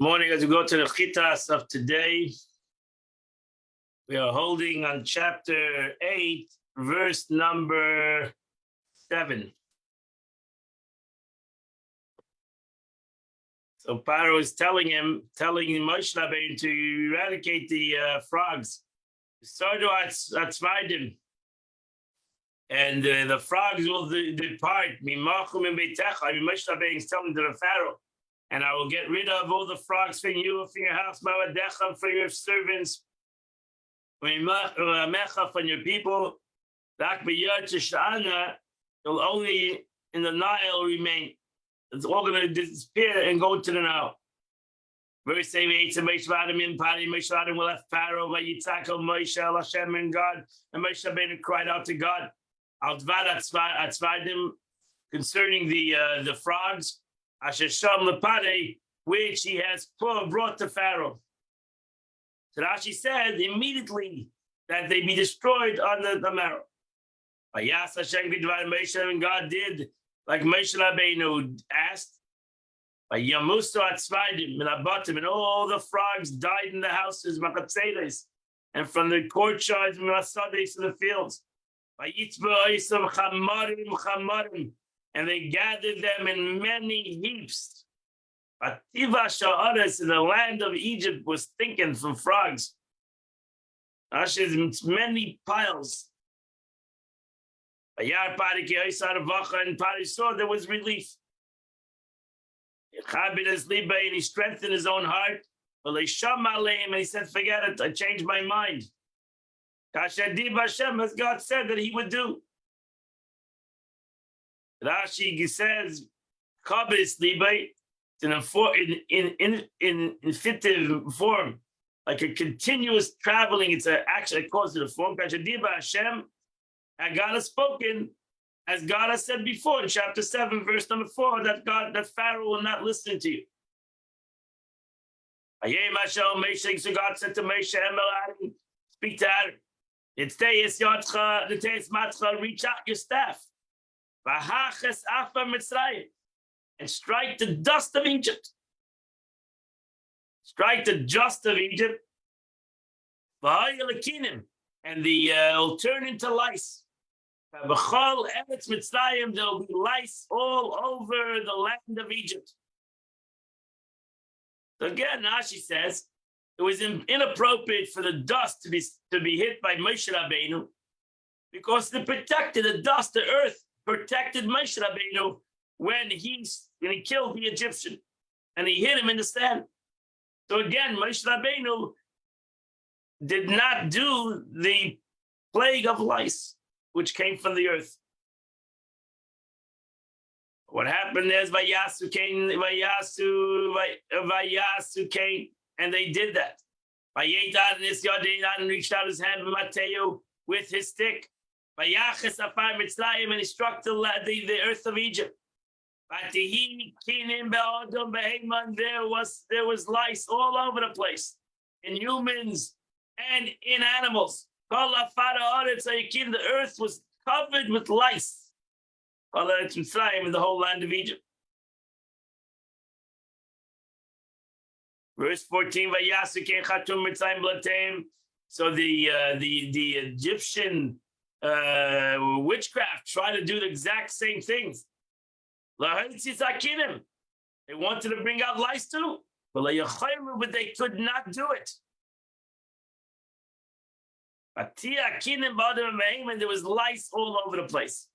Good morning. As we go to the Chitas of today, we are holding on chapter 8, verse number 7. So Paro is telling Moshe Rabbeinu to eradicate the frogs. And the frogs will depart. Moshe Rabbeinu is telling to the Pharaoh, and I will get rid of all the frogs from you, from your house, from your servants, from your people. Will only in the Nile remain. It's all going to disappear and go to the Nile. Verse 8, Moshe Rabbeinu will have Pharaoh, Moshe Hashem and God, and Moshe Rabbeinu cried out to God, concerning the frogs, which he has brought to Pharaoh. So Rashi said immediately that they be destroyed on the marrow. And God did like Moshe Rabbeinu asked. And all the frogs died in the houses, and from the courtyards, in the fields. And they gathered them in many heaps. But Tiva Sha'aras in the land of Egypt was stinking from frogs. It's many piles. And Pari saw there was relief. And he strengthened his own heart. And he said, forget it, I changed my mind. As God said that he would do. Rashi says, "Chabis libay," in infinitive form, like a continuous traveling. It's actually it calls it a form. Kashadiba Hashem, and God has spoken, as God has said before in chapter 7, verse number 4, that Pharaoh will not listen to you. So God said to Moshe, speak to Aaron. It's reach out your staff. And strike the dust of Egypt. Strike the dust of Egypt. And will turn into lice. There will be lice all over the land of Egypt. So again, Rashi says it was inappropriate for the dust to be hit by Moshe Rabbeinu, because they protected the dust, the earth protected Moshe Rabbeinu when he killed the Egyptian and he hit him in the stand. So again, Moshe Rabbeinu did not do the plague of lice, which came from the earth. What happened is Vayasu Cain, and they did that. And reached out his hand with his stick. And he struck the earth of Egypt. There was lice all over the place, in humans and in animals. The earth was covered with lice in the whole land of Egypt. Verse 14, so the Egyptian witchcraft tried to do the exact same things. They wanted to bring out lice too, but they could not do it. And there was lice all over the place.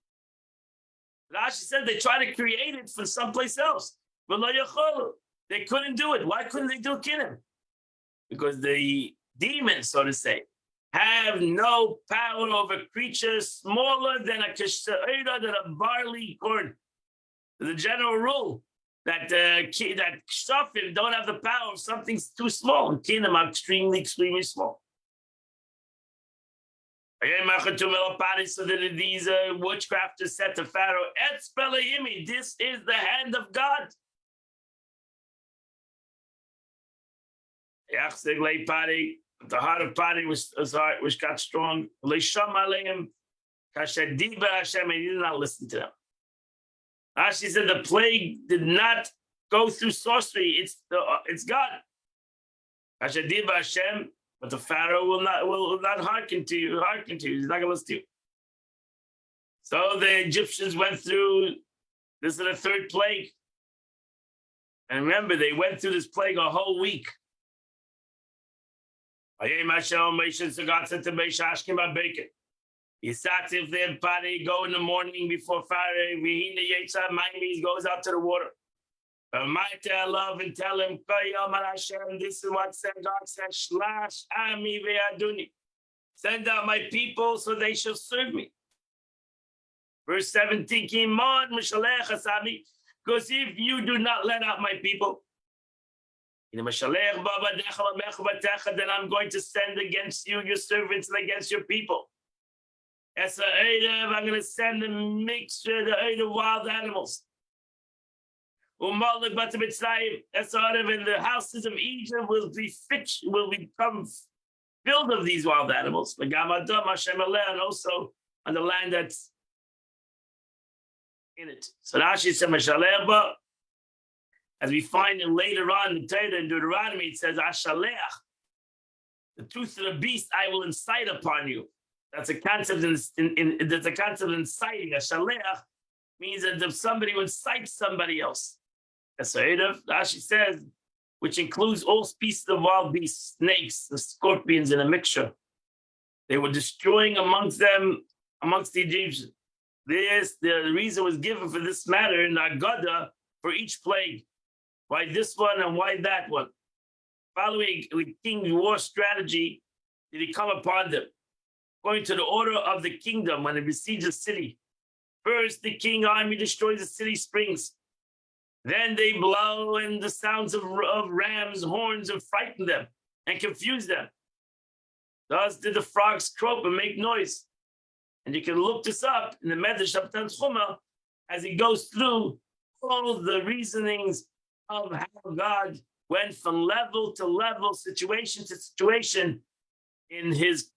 Rashi said they tried to create it from someplace else, but they couldn't do it. Why couldn't they do kinnim? Because the demons, so to say, have no power over creatures smaller than a barley corn. The general rule that kshafim don't have the power of something too small, and kinnim are extremely, extremely small. So that these witchcrafters said to Pharaoh, this is the hand of God. The heart of Pari was got strong. He did not listen to them. Rashi said the plague did not go through sorcery. It's God. Ashadiba Hashem, but the Pharaoh will not hearken to you. He's not going to listen to you. So the Egyptians went through. This is the third plague. And remember, they went through this plague a whole week. So God said to Moshe, "Ashkim bacon." He sat if their party go in the morning before Pharaoh. He goes out to the water. I love and tell him, this is what said God said, Shlash Ami ve'aduni. Send out my people so they shall serve me. Verse 17, because if you do not let out my people, then I'm going to send against you your servants and against your people. I'm going to send a mixture of wild animals. And the houses of Egypt will become filled of these wild animals. And also on the land that's in it. So Rashi said, as we find it later on in Torah and Deuteronomy, it says, Ashaleach, the truth of the beast I will incite upon you. That's a concept there's a concept of inciting. Ashaleach means that if somebody would incite somebody else. That's Rashi says, which includes all species of wild beasts, snakes, the scorpions in a mixture. They were destroying amongst the Egyptians. The reason was given for this matter in Agada for each plague. Why this one and why that one? Following King's war strategy, did he come upon them? According to the order of the kingdom, when it besieges a city, first the king army destroys the city springs. Then they blow in the sounds of rams' horns and frighten them and confuse them. Thus did the frogs croak and make noise. And you can look this up in the Medrash of Tanchuma as he goes through all the reasonings of how God went from level to level, situation to situation in his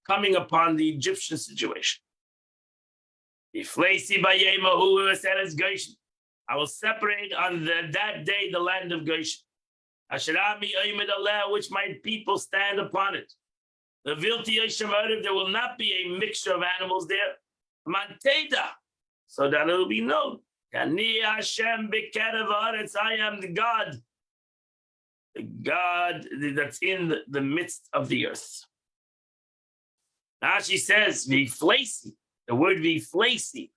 coming upon the Egyptian situation. I will separate on that day the land of Goshen, which my people stand upon it. The Vilti Yeshem, there will not be a mixture of animals there. Manteda, so that it will be known. Ani Hashem b'kerev haaretz, I am the God that's in the midst of the earth. Now she says, v'flasi, the word v'flasi,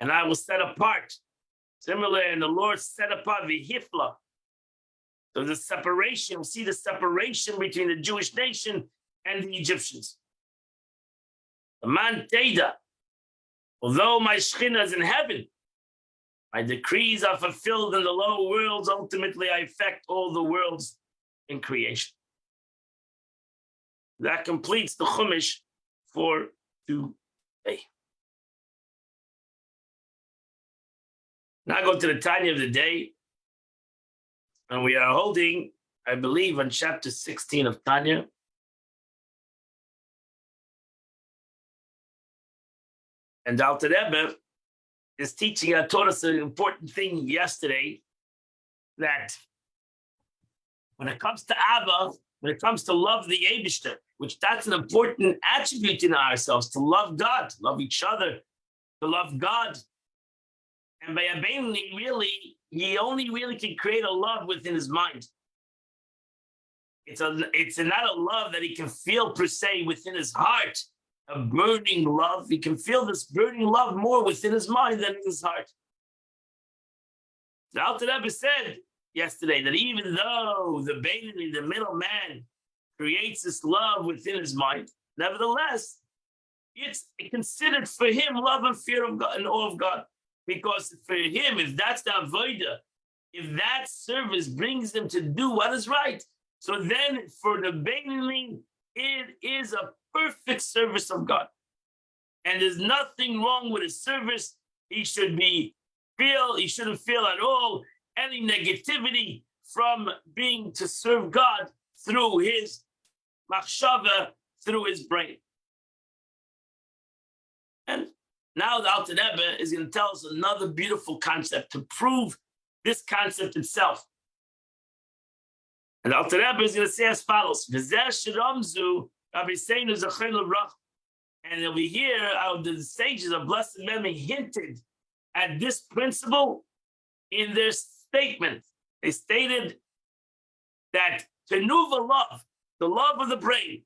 and I will set apart. Similar, and the Lord set apart v'hifla. So the separation, we see the separation between the Jewish nation and the Egyptians. The man Teda, although my Shekhinah is in heaven, my decrees are fulfilled in the lower worlds. Ultimately, I affect all the worlds in creation. That completes the Chumash for today. Now go to the Tanya of the day. And we are holding, I believe, on chapter 16 of Tanya. And Alter Rebbe is teaching, taught us an important thing yesterday, that when it comes to Abba, when it comes to love the Eibishter, which that's an important attribute in ourselves, to love God, to love each other, to love God. And by Abbaini, really, he only really can create a love within his mind. It's not a love that he can feel per se within his heart, a burning love. He can feel this burning love more within his mind than in his heart. The Alter Rebbe said yesterday that even though the Beinoni, the middle man, creates this love within his mind, nevertheless, it's considered for him love and fear of God and awe of God. Because for him, if that's the avodah, if that service brings him to do what is right, so then for the Beinoni, it is a perfect service of God. And there's nothing wrong with his service. He shouldn't feel at all any negativity from being to serve God through his machshava, through his brain. And now the Alter Rebbe is going to tell us another beautiful concept to prove this concept itself. And Alter Rebbe is going to say as follows: and over here, the sages of blessed memory hinted at this principle in their statement. They stated that tenuva love, the love of the brain,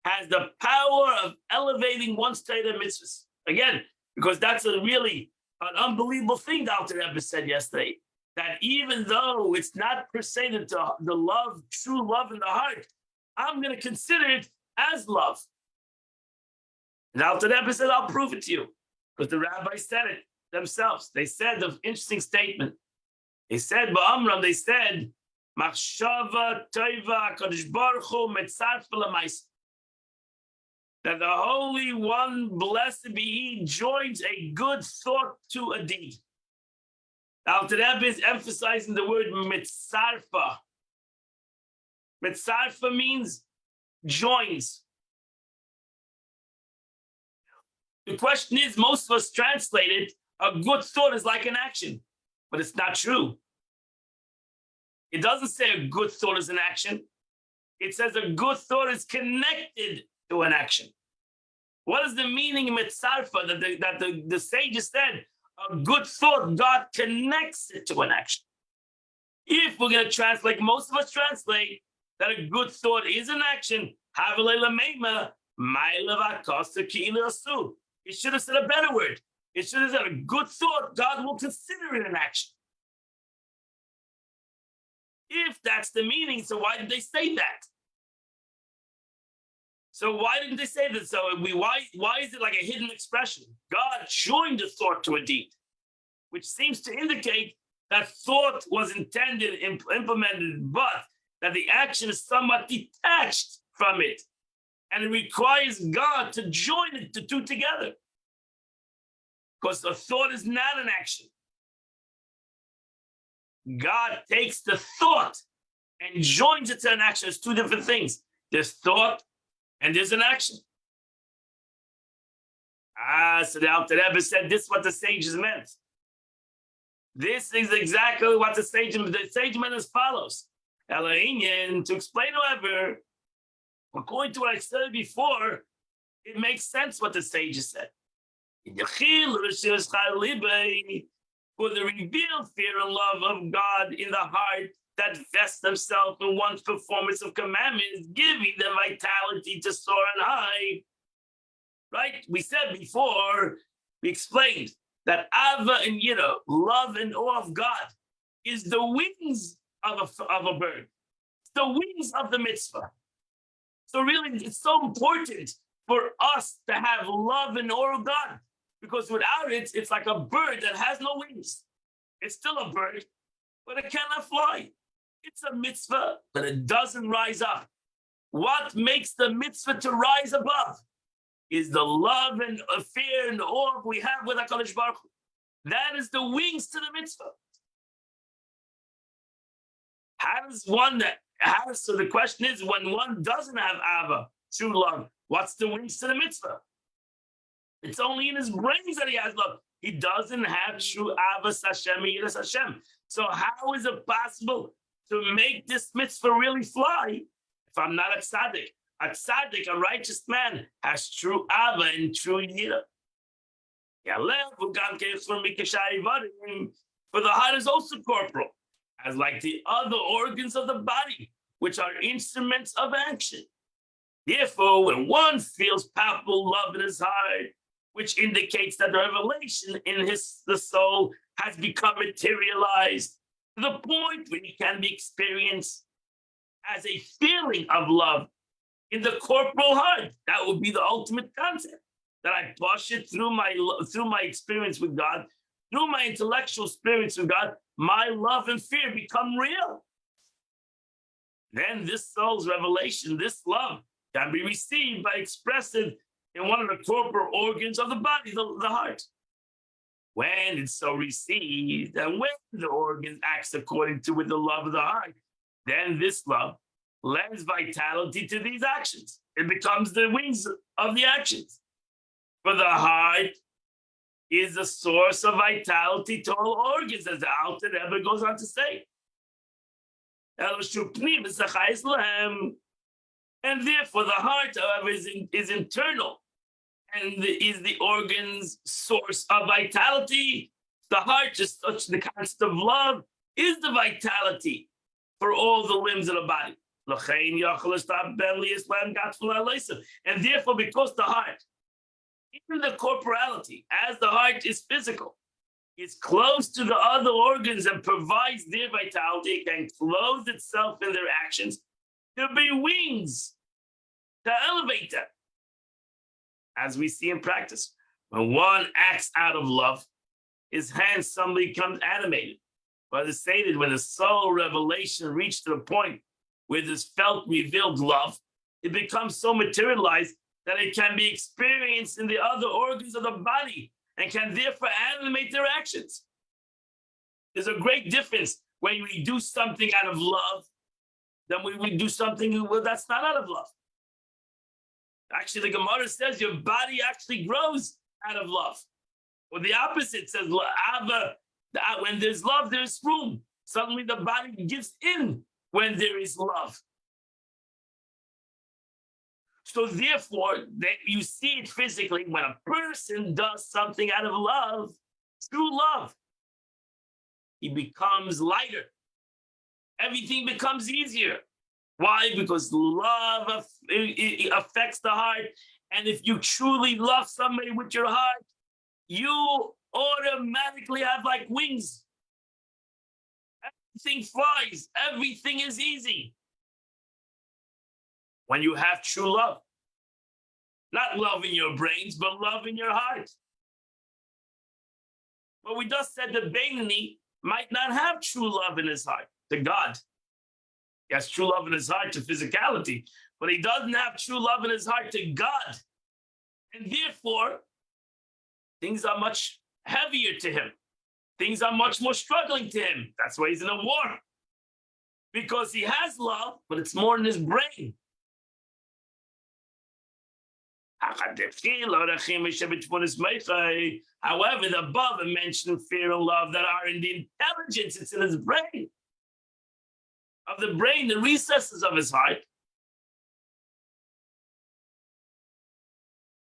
has the power of elevating one's Torah mitzvahs. Again, because that's really an unbelievable thing the Alter Rebbe said yesterday, that even though it's not per se the love, true love in the heart, I'm going to consider it as love. And Alter Rebbe said, I'll prove it to you. Because the rabbis said it themselves. They said the interesting statement. They said, Ba'amram, they said, Machshava Toiva Kadosh Baruch Hu Metzarfa L'Maisa. That the Holy One, blessed be He, joins a good thought to a deed. Alter Rebbe is emphasizing the word mitzarfa. Mitzarfa means joins. The question is, most of us translate it, a good thought is like an action, but it's not true. It doesn't say a good thought is an action. It says a good thought is connected to an action. What is the meaning of mitzarfa that the sages said? A good thought, God connects it to an action. If we're going to translate, most of us translate that a good thought is an action. It should have said a better word. It should have said a good thought, God will consider it an action. If that's the meaning, so why did they say that? So why didn't they say that? So why is it like a hidden expression? God joined a thought to a deed, which seems to indicate that thought was intended, implemented, but that the action is somewhat detached from it. And it requires God to join it, the two together. Because the thought is not an action. God takes the thought and joins it to an action. It's two different things. There's thought and there's an action. So the Alter Rebbe said this is what the sages meant. This is exactly what the sage meant as follows. To explain, however, according to what I said before, it makes sense what the sages said. For the revealed fear and love of God in the heart that vests themselves in one's performance of commandments, giving them vitality to soar on high. Right? We said before, we explained that Ava and Yira, love and awe of God, is the wings of a bird. It's the wings of the mitzvah. So really, it's so important for us to have love and awe of God, because without it, it's like a bird that has no wings. It's still a bird, but it cannot fly. It's a mitzvah, but it doesn't rise up. What makes the mitzvah to rise above is the love and fear and awe we have with HaKadosh Baruch Hu. That is the wings to the mitzvah. So the question is, when one doesn't have Ava, true love, what's the wings to the mitzvah? It's only in his brains that he has love. He doesn't have true Avas Hashem, Yiras Hashem. So how is it possible to make this mitzvah really fly if I'm not a tzaddik? A tzaddik, a righteous man, has true Ava and true Yira. For the heart is also corporal, as like the other organs of the body, which are instruments of action. Therefore, when one feels palpable love in his heart, which indicates that the revelation in the soul has become materialized to the point where it can be experienced as a feeling of love in the corporal heart. That would be the ultimate concept, that I push it through my experience with God, through my intellectual experience with God, my love and fear become real. Then this soul's revelation, this love, can be received by expressing in one of the corporal organs of the body, the heart. When it's so received, and when the organ acts according to with the love of the heart, then this love lends vitality to these actions. It becomes the wings of the actions. For the heart is a source of vitality to all organs, as the Alter Rebbe goes on to say. And therefore, the heart, however, is internal and is the organ's source of vitality. The heart, just such the concept of love, is the vitality for all the limbs of the body. And therefore, because the heart, even the corporality, as the heart is physical, is close to the other organs and provides their vitality, it can clothe itself in their actions. There'll be wings to elevate them. As we see in practice, when one acts out of love, his hand suddenly becomes animated. But it's stated when the soul revelation reached to the point where this felt revealed love, it becomes so materialized that it can be experienced in the other organs of the body and can therefore animate their actions. There's a great difference when we do something out of love than when we do something that's not out of love. Actually, the Gemara says your body actually grows out of love. Or the opposite says, when there's love, there's room. Suddenly the body gives in when there is love. So therefore, that you see it physically when a person does something out of love, true love, he becomes lighter. Everything becomes easier. Why? Because love affects the heart. And if you truly love somebody with your heart, you automatically have like wings. Everything flies. Everything is easy. When you have true love. Not love in your brains, but love in your heart. But we just said that Beinoni might not have true love in his heart to God. He has true love in his heart to physicality, but he doesn't have true love in his heart to God. And therefore, things are much heavier to him. Things are much more struggling to him. That's why he's in a war. Because he has love, but it's more in his brain. However, the above mentioned fear and love that are in the intelligence, it's in his brain. Of the brain, the recesses of his heart.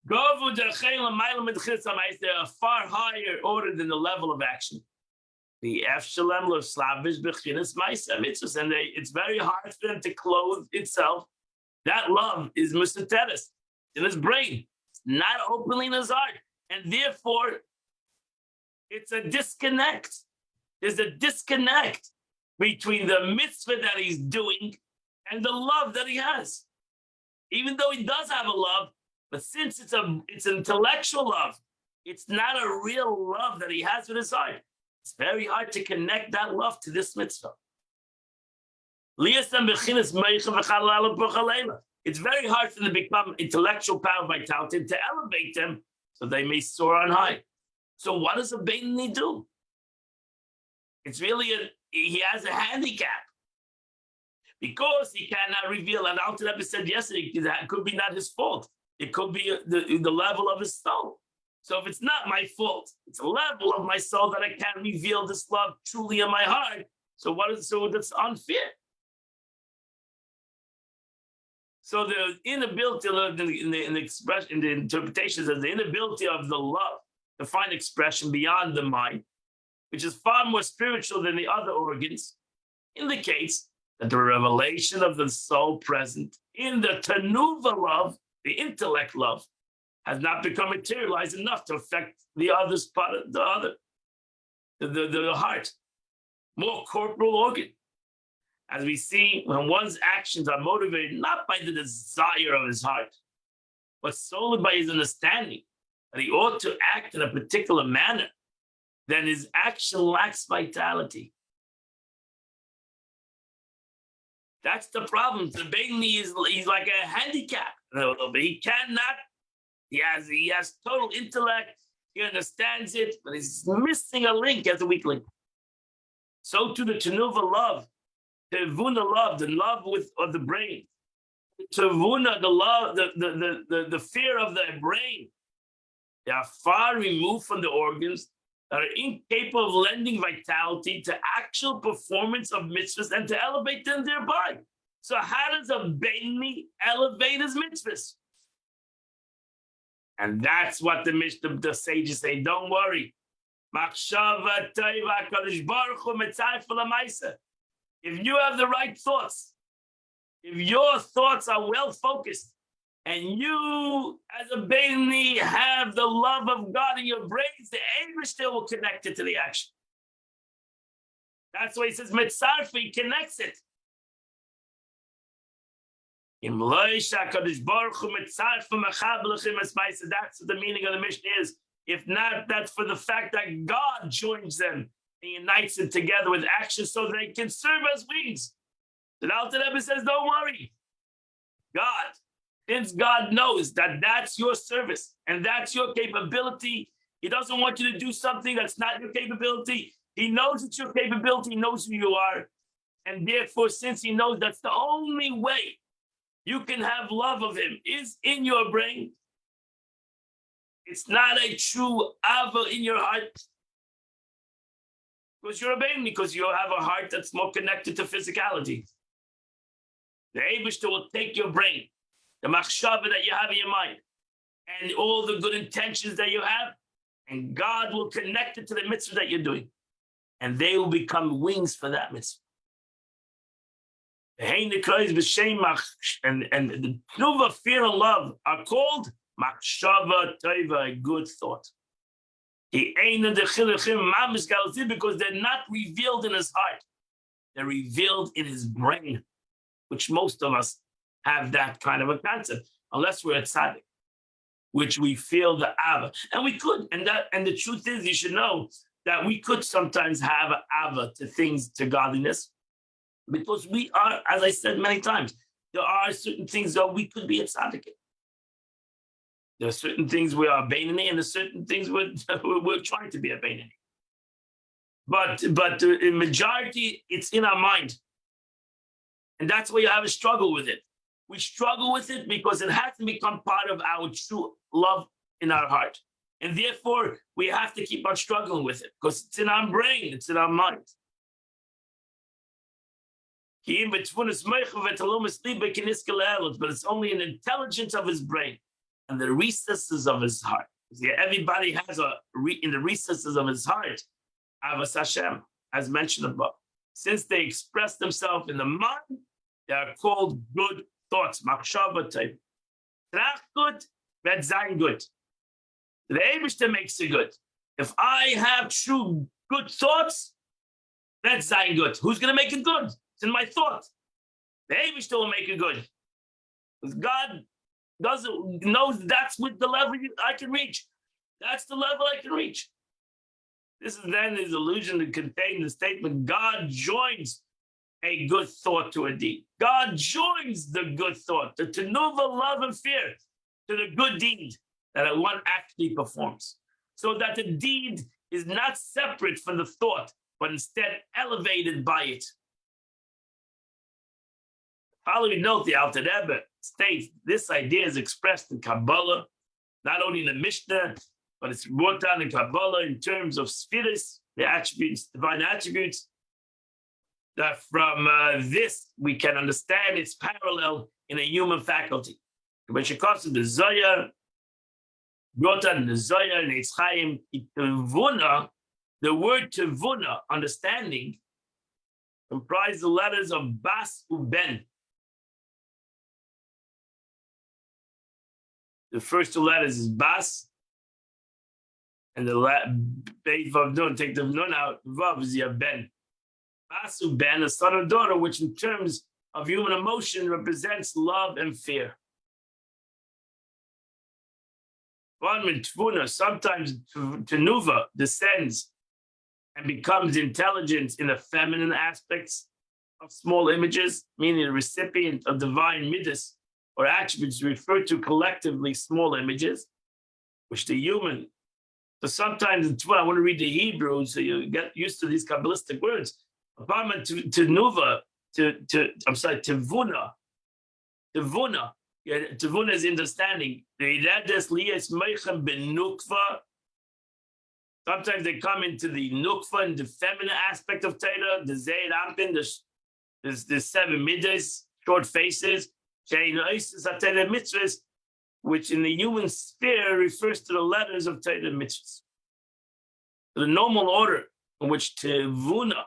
They are far higher order than the level of action. And it's very hard for them to clothe itself. That love is mustateres in his brain. It's not openly in his heart. And therefore, it's a disconnect. There's a disconnect between the mitzvah that he's doing and the love that he has. Even though he does have a love, but since it's intellectual love, it's not a real love that he has with his heart. It's very hard to connect that love to this mitzvah. It's very hard for them to become intellectual power vitality, to elevate them so they may soar on high. So what does a Beinoni do? It's really he has a handicap because he cannot reveal. And Alter Rebbe said yesterday that could be not his fault. It could be the level of his soul. So if it's not my fault, it's a level of my soul that I can't reveal this love truly in my heart. So that's unfair. So the inability in the expression, in the interpretations of the inability of the love to find expression beyond the mind, which is far more spiritual than the other organs, indicates that the revelation of the soul present in the tenuva love, the intellect love, has not become materialized enough to affect the other's part of the heart, more corporal organ. As we see, when one's actions are motivated not by the desire of his heart, but solely by his understanding that he ought to act in a particular manner, then his action lacks vitality. That's the problem. The Beinoni he's like a handicap. He cannot. He has total intellect. He understands it, but he's missing a link as a weak link. So to the tenuva love, tevuna love, the love of the brain, tevuna, the love, the fear of the brain, They are far removed from the organs that are incapable of lending vitality to actual performance of mitzvahs and to elevate them thereby. So how does a Beinoni elevate his mitzvahs? And that's what the sages say. Don't worry. If you have the right thoughts, if your thoughts are well focused, and you, as a Beinoni, have the love of God in your brains, the Eibishter will connect it to the action. That's why he says, Metzarfi connects it. That's what the meaning of the Mishnah is. If not, that's for the fact that God joins them and unites them together with action so they can serve as wings. The Alter Rebbe says, don't worry. God, since God knows that that's your service and that's your capability, he doesn't want you to do something that's not your capability. He knows it's your capability. He knows who you are. And therefore, since he knows that's the only way you can have love of him is in your brain, it's not a true ava in your heart. Because you're a Beinoni, because you have a heart that's more connected to physicality. The Eibishter will take your brain, the machshava that you have in your mind, and all the good intentions that you have, and God will connect it to the mitzvah that you're doing. And they will become wings for that mitzvah. And the Tnuva, fear and love, are called machshava tova, a good thought. Because they're not revealed in his heart. They're revealed in his brain, which most of us have that kind of a concept, unless we're a tzaddik, which we feel the ava. And we could, and the truth is, you should know that we could sometimes have ava to things, to godliness, because we are, as I said many times, there are certain things that we could be a tzaddik in. There are certain things we are a Beinoni, and there's certain things we're trying to be a Beinoni. But in majority, it's in our mind. And that's why you have a struggle with it. We struggle with it because it hasn't become part of our true love in our heart. And therefore, we have to keep on struggling with it because it's in our brain, it's in our mind. But it's only an intelligence of his brain and the recesses of his heart. See, everybody has in the recesses of his heart, Avas Hashem, as mentioned above. Since they express themselves in the mind, they are called good thoughts. Machshava tov. Trach good, vet zayin good. The Eibishter makes it good. If I have true good thoughts, vet zayin good. Who's going to make it good? It's in my thought. The Eibishter will make it good. Because God knows that's with the level I can reach. That's the level I can reach. This is then his allusion to contain the statement, God joins a good thought to a deed. God joins the good thought, the tenuva, love and fear, to the good deed that one actually performs. So that the deed is not separate from the thought, but instead elevated by it. Following note, the Alter Rebbe states this idea is expressed in Kabbalah, not only in the Mishnah, but it's brought down in Kabbalah in terms of spheres, the attributes, divine attributes. That from this we can understand its parallel in a human faculty. When she comes to the Zohar, brought down in the Zohar and Eitz Chaim, Tevuna, the word Tevuna, understanding, comprises the letters of Bas uben. The first two letters is Bas, and the Beit Vav Nun, take the Nun out, Vav is your Ben. Bas uben, a son or daughter, which in terms of human emotion represents love and fear. One with Tvuna, sometimes Tenuva descends and becomes intelligence in the feminine aspects of small images, meaning the recipient of divine midas or attributes referred to collectively small images, which the human. So sometimes in Tvuna, I want to read the Hebrew so you get used to these Kabbalistic words. Tevuna, you Tevuna is understanding. Sometimes they come into the nukva and the feminine aspect of Torah, the Zeir Ampin, the seven middays, short faces, mitzvahs, which in the human sphere refers to the letters of Torah mitzvahs. The normal order in which Tevuna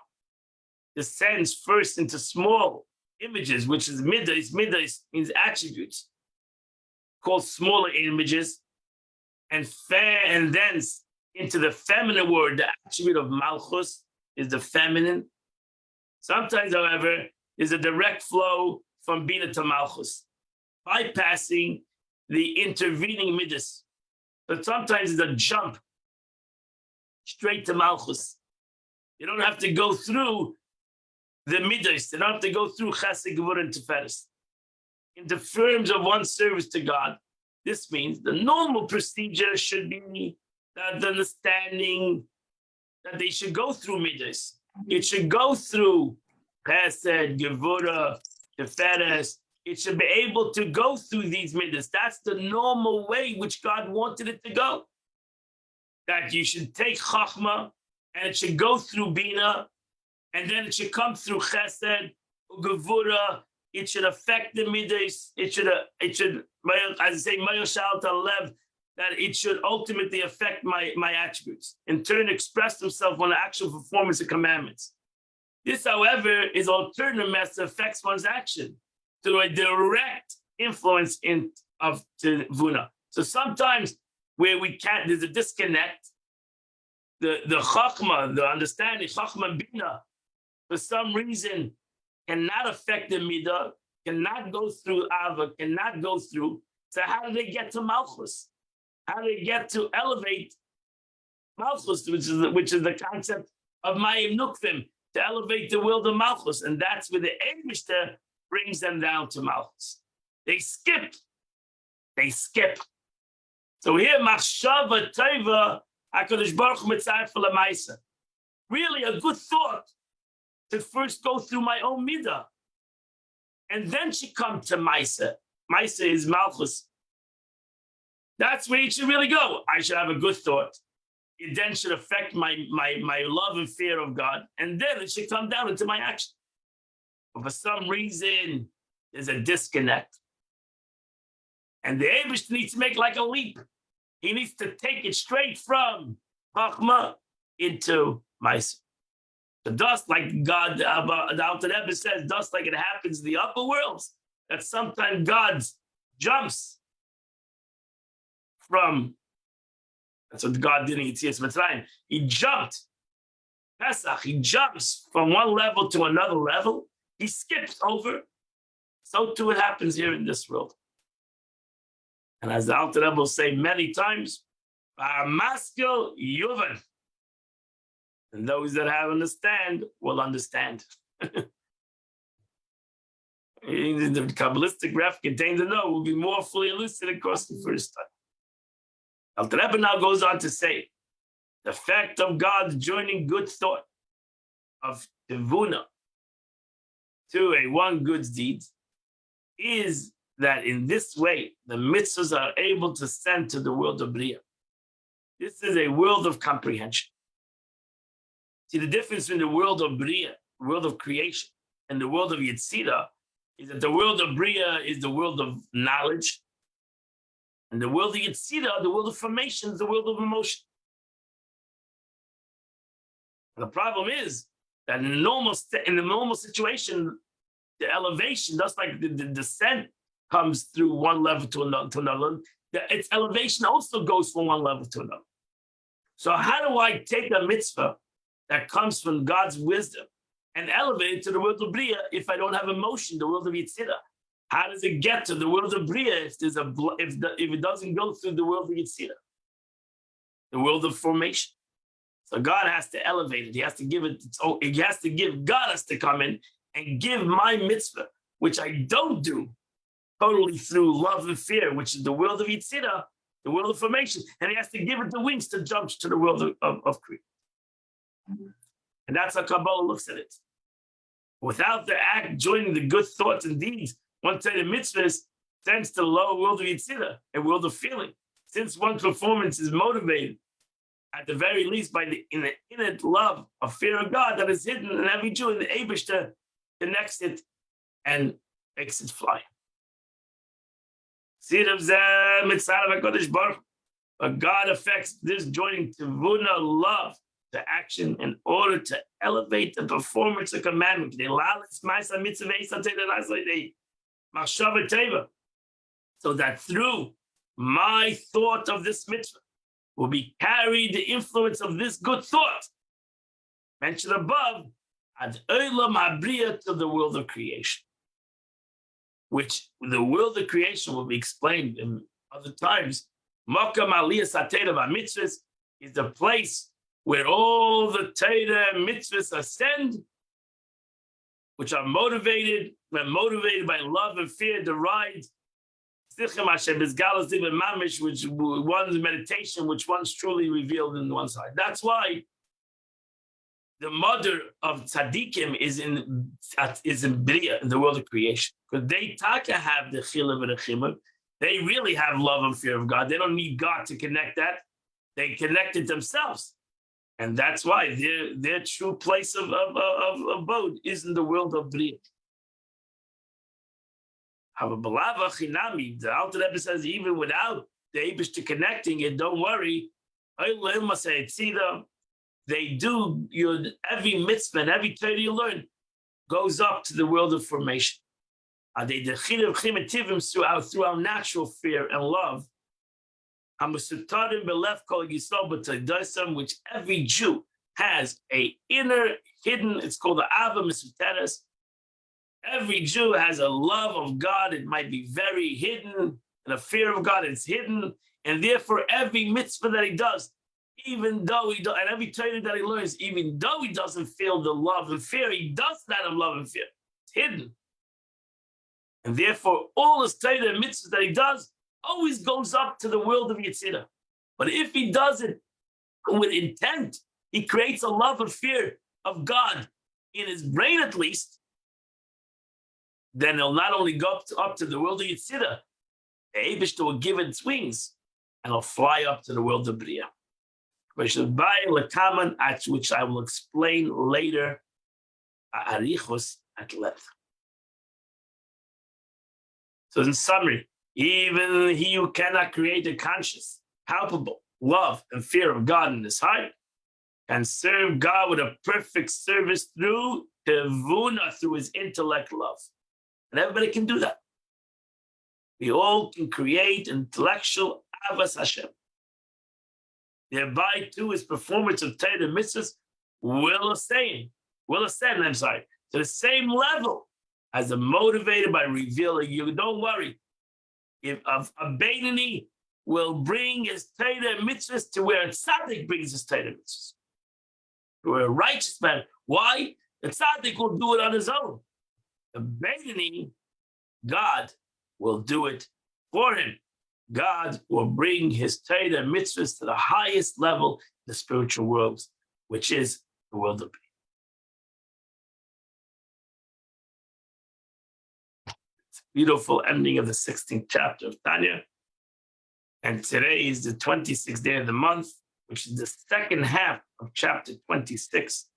descends first into small images, which is middays. Middays means attributes, called smaller images, and then into the feminine word. The attribute of Malchus is the feminine. Sometimes, however, is a direct flow from Bina to Malchus, bypassing the intervening middas. But sometimes it's a jump straight to Malchus. You don't have to go through the middas. You don't have to go through Chesed, Gevurah, and Tiferes. In the terms of one's service to God, this means the normal procedure should be that the understanding that they should go through middas. It should go through Chesed, Gevurah, Tiferes. It should be able to go through these middas. That's the normal way which God wanted it to go. That you should take Chachma and it should go through Bina, and then it should come through Chesed, Gevurah. It should affect the middas. It should, as I say, Mayashal Talev, that it should ultimately affect my attributes, in turn express themselves on the actual performance of commandments. This, however, is alternative mess that affects one's action through a direct influence of Tevuna. So sometimes where we can't, there's a disconnect. The Chachma, the understanding, Chachma Bina, for some reason, cannot affect the Midah, cannot go through Ava, cannot go through. So how do they get to Malchus? How do they get to elevate Malchus, which is the concept of Mayim Nukvim, to elevate the world of Malchus? And that's where the Eibishter brings them down to Malchus. They skip. So here, Machshava Tova, HaKadosh Baruch Hu Mitzayef L'Maisa. Really a good thought to first go through my own Midah. And then she come to Maisa. Maisa is Malchus. That's where it should really go. I should have a good thought. It then should affect my love and fear of God. And then it should come down into my action. But for some reason, there's a disconnect. And the Eibush needs to make like a leap. He needs to take it straight from Chachma into Maisa. The dust, like God, the Alter Rebbe says, dust like it happens in the upper worlds, that sometimes God jumps from, that's what God did in Yetzias Mitzrayim. He jumped, Pesach, he jumps from one level to another level. He skips over. So too it happens here in this world. And as the Alter Rebbe will say many times, Maskil Yuvan. And those that have understand will understand. The Kabbalistic ref contains a no will be more fully elucidated across the first time. Alter Rebbe now goes on to say, the fact of God joining good thought of Tevuna to a one good deed is that in this way, the mitzvahs are able to send to the world of Bria. This is a world of comprehension. See, the difference in the world of Bria, the world of creation, and the world of Yetzirah is that the world of Bria is the world of knowledge, and the world of Yetzirah, the world of formation, is the world of emotion. And the problem is that in the normal situation, the elevation, just like the descent comes through one level to another, its elevation also goes from one level to another. So how do I take a mitzvah that comes from God's wisdom and elevate it to the world of Bria if I don't have emotion, the world of Yetzirah? How does it get to the world of Bria if it doesn't go through the world of Yetzirah, the world of formation? So God has to elevate it. He has to give it. He has to give God us to come in and give my mitzvah, which I don't do, totally through love and fear, which is the world of Yetzirah, the world of formation, and He has to give it the wings to jump to the world of creation. And that's how Kabbalah looks at it. Without the act joining the good thoughts and deeds, one say the mitzvahs, extends to the lower world of Yitzhira, a world of feeling. Since one's performance is motivated, at the very least, by the innate love of fear of God that is hidden in every Jew, and the Eibishter connects it and makes it fly. But God affects this joining Tivuna love to action in order to elevate the performance of commandment. So that through my thought of this mitzvah will be carried the influence of this good thought mentioned above, ad olam habriya, to the world of creation, which the world of creation will be explained in other times. Makam aliyas hateidah v'mitzvahs is the place where all the Torah mitzvahs ascend, which are motivated, when motivated by love and fear, derived, which one's meditation, which one's truly revealed in one side. That's why the mother of tzaddikim is in Bria, in the world of creation, because they taka have the chilav and the chimur. They really have love and fear of God. They don't need God to connect that. They connect it themselves. And that's why their true place of abode is in the world of Bria. The Alter Rebbe says, even without the Eibishter connecting it, don't worry. They do, every mitzvah and every Torah you learn goes up to the world of formation. Through our natural fear and love, which every Jew has a inner hidden, it's called the Ava Mesuteres. Every Jew has a love of God. It might be very hidden, and a fear of God is hidden, and therefore every mitzvah that he does, even though he does, and every Torah that he learns, even though he doesn't feel the love and fear, he does that of love and fear. It's hidden. And therefore, all his Torah and mitzvahs that he does always goes up to the world of Yetzirah. But if he does it with intent, he creates a love and fear of God in his brain at least, then he'll not only go up to the world of Yetzirah, the Eibishter will give it its wings, and he'll fly up to the world of Bria. Which I will explain later, arichos at length. So in summary, even he who cannot create a conscious, palpable love and fear of God in his heart can serve God with a perfect service through tevuna, through his intellect love. And everybody can do that. We all can create intellectual avas Hashem. Thereby, too, his performance of Torah mitzvahs will ascend, to the same level as the motivated by revealing you. Don't worry. If a Beinoni will bring his Torah mitzvahs to where a tzaddik brings his Torah mitzvahs. To a righteous man. Why? The tzaddik will do it on his own. The Beinoni, God will do it for him. God will bring his Torah mitzvahs to the highest level in the spiritual world, which is the world of Bria. It's a beautiful ending of the 16th chapter of Tanya. And today is the 26th day of the month, which is the second half of chapter 26,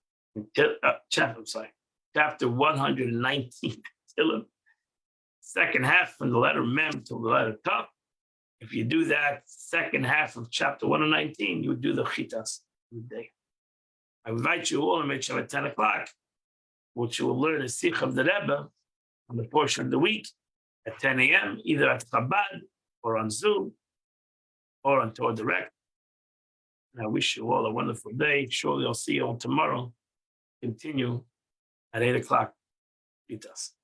chapter 119. Second half from the letter Mem to the letter Tav. If you do that second half of chapter 119, you would do the Chitas day. I invite you all to make sure at 10 o'clock, which you will learn a Sikh of the Rebbe on the portion of the week at 10 a.m., either at Chabad or on Zoom or on Torah Direct. And I wish you all a wonderful day. Surely I'll see you all tomorrow. Continue at 8 o'clock. Chitas.